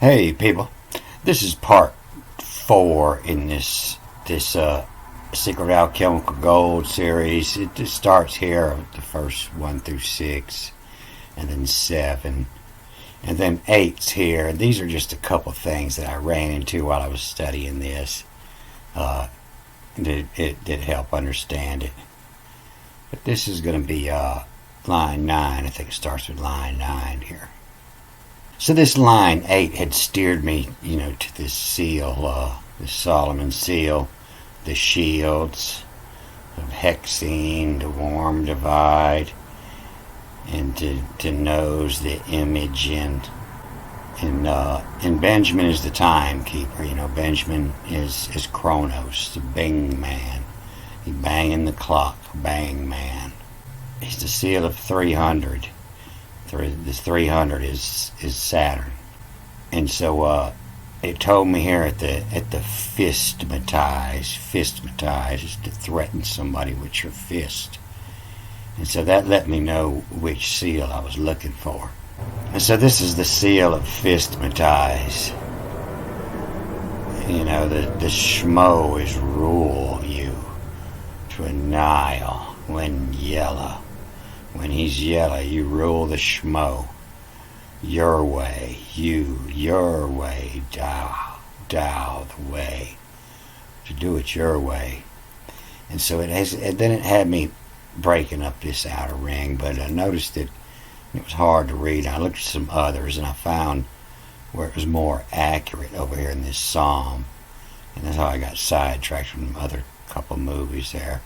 Hey people, this is part 4 in this Secret Alchemical Gold series. It just starts here, the first 1 through 6, and then 7, and then 8's here. And these are just a couple things that I ran into while I was studying this. It did help understand it. But this is going to be line 9. I think it starts with line 9 here. So this line 8 had steered me, to this seal, the Solomon seal, the shields of hexene, the warm divide, and to nose the image and Benjamin is the timekeeper. Benjamin is Chronos, the bang man. He banging the clock, bang man. He's the seal of 300. This 300 is Saturn, and so it told me here at the fistmatize is to threaten somebody with your fist, and so that let me know which seal I was looking for. And so this is the seal of fistmatize. The schmo is rule you to annihilate when yellow. When he's yellow, you rule the schmo. Your way, your way, Tao the way. To do it your way. And so then it had me breaking up this outer ring, but I noticed that it was hard to read. I looked at some others, and I found where it was more accurate over here in this psalm. And that's how I got sidetracked from other couple movies there.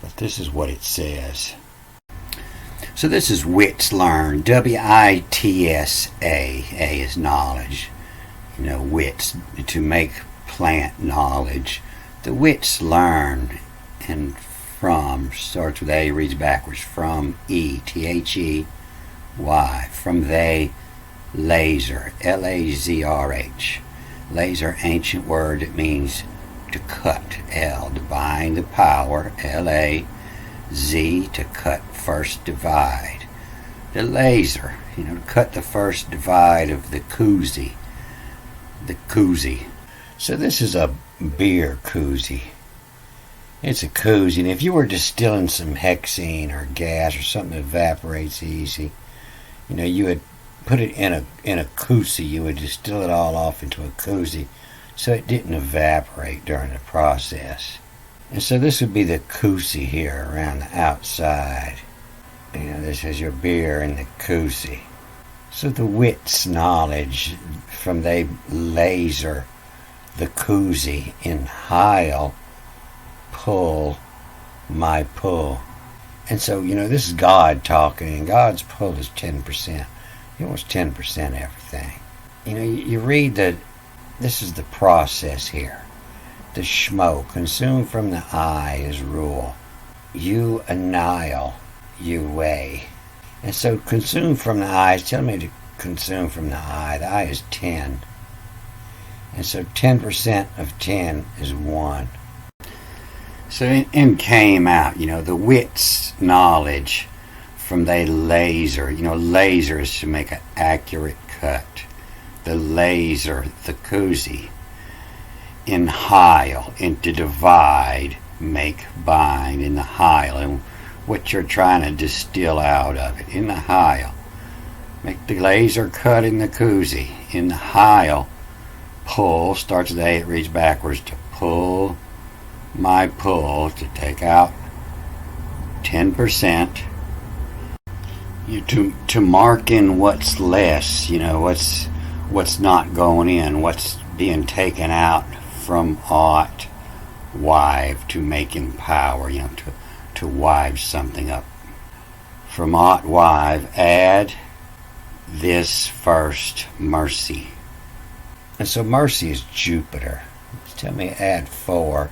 But this is what it says. So this is wits learned, W-I-T-S-A. A is knowledge. Wits, to make plant knowledge. The wits learn, and from starts with A, reads backwards. From E, T-H-E-Y. From they, laser, L-A-Z-R-H. Laser, ancient word that means to cut. L, divine the power, L-A. Z, to cut first divide. The laser, to cut the first divide of the koozie. The koozie. So this is a beer koozie. It's a koozie, and if you were distilling some hexene or gas or something that evaporates easy, you would put it in a koozie. You would distill it all off into a koozie so it didn't evaporate during the process. And so this would be the koozie here around the outside. This is your beer in the koozie. So the wits knowledge from they laser the koozie in Heil, pull my pull. And so, this is God talking, and God's pull is 10%. He wants 10% everything. You read that this is the process here. The schmo, consume from the eye is rule. You annihilate, you weigh. And so consume from the eye is telling me to consume from the eye. The eye is 10. And so 10% of 10 is 1. So in came out, the wits knowledge from they laser. Laser is to make an accurate cut. The laser, the koozie. In Heil, into divide, make bind, in the Heil, and what you're trying to distill out of it. In the Heil, make the laser cut in the koozie. In the Heil, pull, starts with A, it reads backwards, to pull my pull, to take out 10%. To mark in what's less, what's not going in, what's being taken out from ought, wive, to make in power, to wive something up. From ought, wive, add this first, mercy. And so mercy is Jupiter. It's telling me add 4,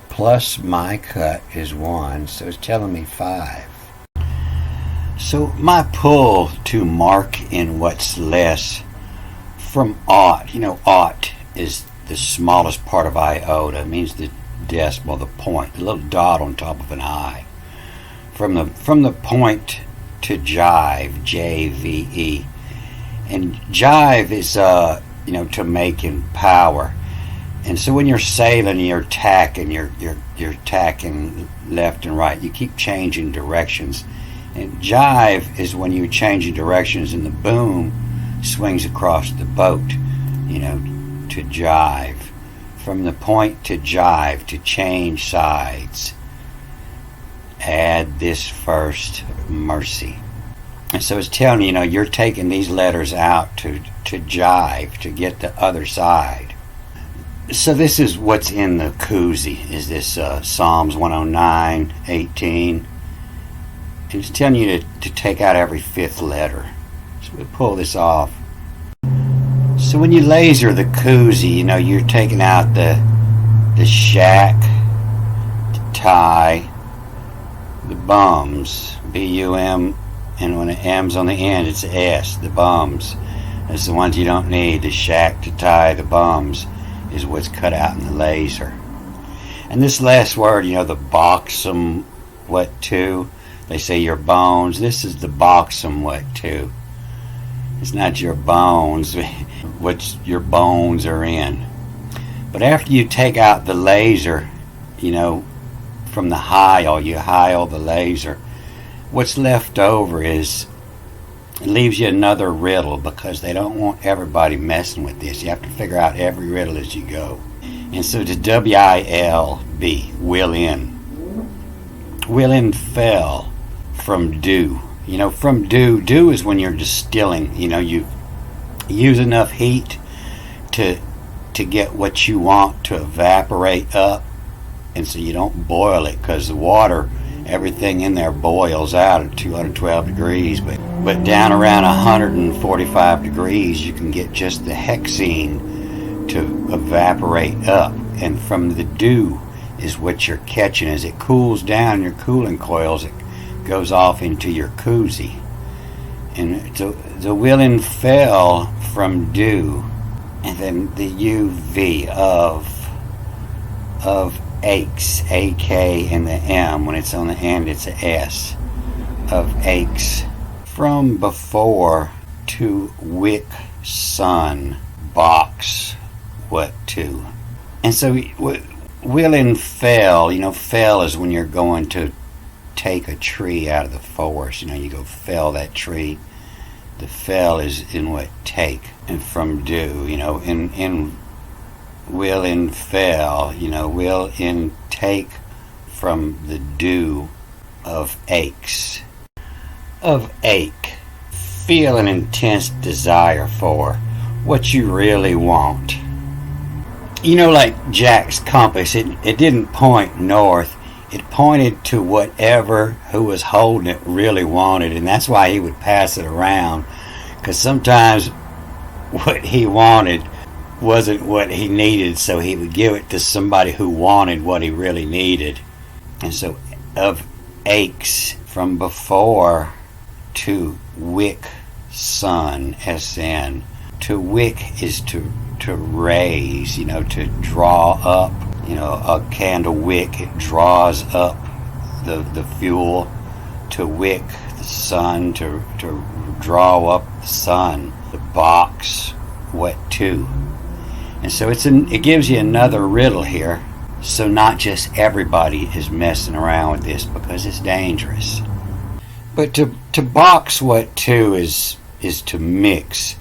plus my cut is 1, so it's telling me 5. So my pull to mark in what's less from ought, ought is the smallest part of iota. It means the decimal, the point, the little dot on top of an I. From the point to jive, J-V-E. And jive is to make in power. And so when you're sailing, you're tacking left and right. You keep changing directions. And jive is when you're changing directions and the boom swings across the boat, to jive. From the point to jive, to change sides. Add this first mercy. And so it's telling you're taking these letters out to jive, to get the other side. So this is what's in the koozie, is this Psalms 109:18. It's telling you to take out every fifth letter. So we pull this off. So when you laser the koozie, you're taking out the shack, the tie, the bums, B-U-M, and when the M's on the end, it's S, the bums. That's the ones you don't need. The shack, the tie, the bums is what's cut out in the laser. And this last word, the boxum, what to? They say your bones. This is the boxum, what to? It's not your bones, what your bones are in. But after you take out the laser, from the heil, you heil the laser, what's left over it leaves you another riddle, because they don't want everybody messing with this. You have to figure out every riddle as you go. And so it's W-I-L-B, will in. Will in fell from dew. From dew is when you're distilling. You use enough heat to get what you want to evaporate up, and so you don't boil it, because the water, everything in there boils out at 212 degrees, but down around 145 degrees you can get just the hexene to evaporate up, and from the dew is what you're catching. As it cools down your cooling coils, it goes off into your koozie. And the willing fell from dew, and then the UV of aches, A-K, and the M, when it's on the end it's a S, of aches. From before to wick sun, box, what to? And so willing fell, fell is when you're going to take a tree out of the forest. You go fell that tree. The fell is in what take. And from dew, in will in fell, will in take from the dew of aches. Of ache. Feel an intense desire for what you really want. Like Jack's compass, it didn't point north. It pointed to whatever who was holding it really wanted, and that's why he would pass it around, because sometimes what he wanted wasn't what he needed, so he would give it to somebody who wanted what he really needed. And so of aches, from before to wick sun, S-N. To wick is to raise, to draw up. A candle wick, it draws up the fuel. To wick the sun, to draw up the sun. The box, what to? And so it gives you another riddle here. So not just everybody is messing around with this, because it's dangerous. But to box what to is to mix.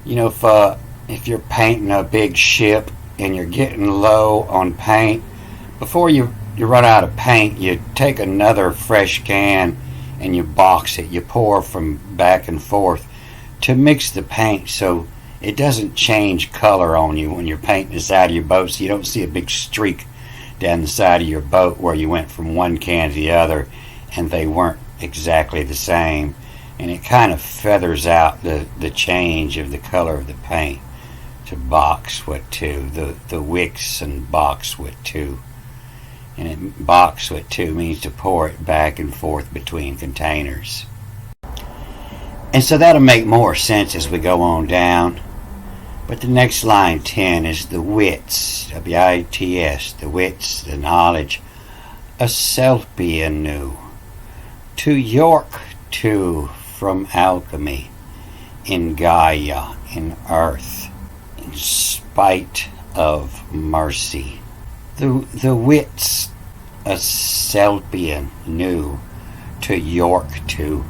If you're painting a big ship and you're getting low on paint, before you run out of paint, you take another fresh can and you box it. You pour from back and forth to mix the paint so it doesn't change color on you when you're painting the side of your boat, so you don't see a big streak down the side of your boat where you went from one can to the other and they weren't exactly the same. And it kind of feathers out the change of the color of the paint. To box what to, the wicks and box what to. And box what to means to pour it back and forth between containers. And so that'll make more sense as we go on down. But the next line, 10, is the wits, W-I-T-S, the wits, the knowledge. Asclepius knew. To York, to, from alchemy, in Gaia, in earth. in spite of mercy. The wits Asclepius knew to York to.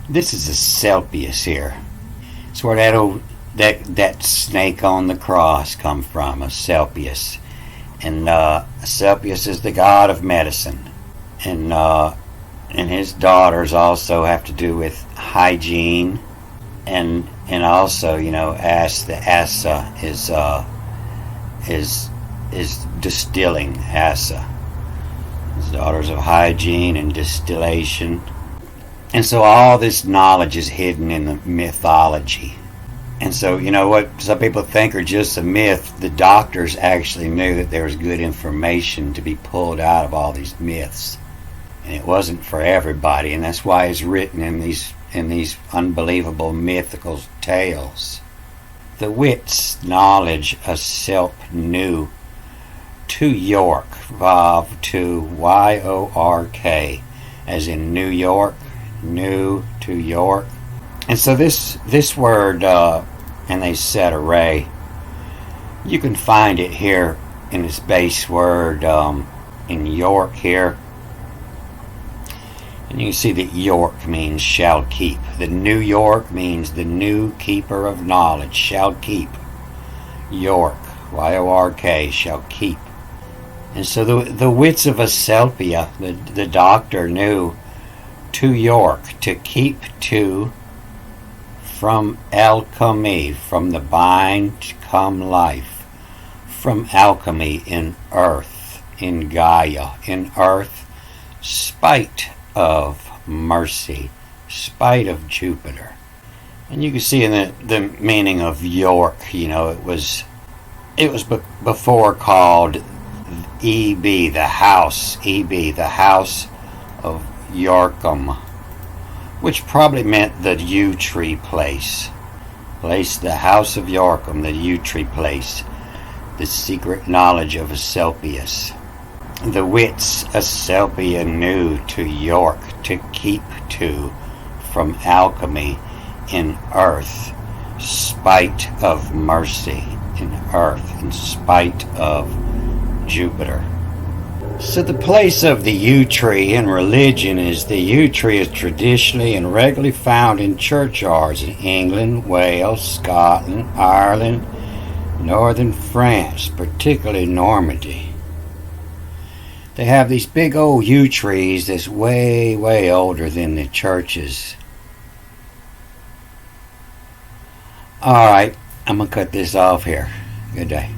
This is Asclepius here. It's where that snake on the cross come from, Asclepius. And Asclepius is the god of medicine. And his daughters also have to do with hygiene, and also, Asa is distilling. Asa, his daughters of hygiene and distillation. And so all this knowledge is hidden in the mythology. And so, what some people think are just a myth, the doctors actually knew that there was good information to be pulled out of all these myths. And it wasn't for everybody, and that's why it's written in these unbelievable mythical tales. The wits' knowledge of self knew to York, Vav to Y-O-R-K, as in New York, new to York. And so this word, and they said array, you can find it here in this base word in York here. And you can see that York means shall keep. The New York means the new keeper of knowledge, shall keep. York, Y-O-R-K, shall keep. And so the wits of Asclepius, the doctor, knew to York, to keep to, from alchemy, from the bind come life, from alchemy in earth, in Gaia, in earth, spite of mercy, spite of Jupiter. And you can see in the meaning of York, it was before called E.B., the house, E.B., the house of Yorkum, which probably meant the yew tree place, the house of Yorkum, the yew tree place, the secret knowledge of Asclepius. The wits Asclepius knew to York, to keep to, from alchemy in earth, spite of mercy in earth, in spite of Jupiter. So the place of the yew tree in religion is the yew tree is traditionally and regularly found in churchyards in England, Wales, Scotland, Ireland, northern France, particularly Normandy. They have these big old yew trees that's way, way older than the churches. Alright, I'm going to cut this off here. Good day.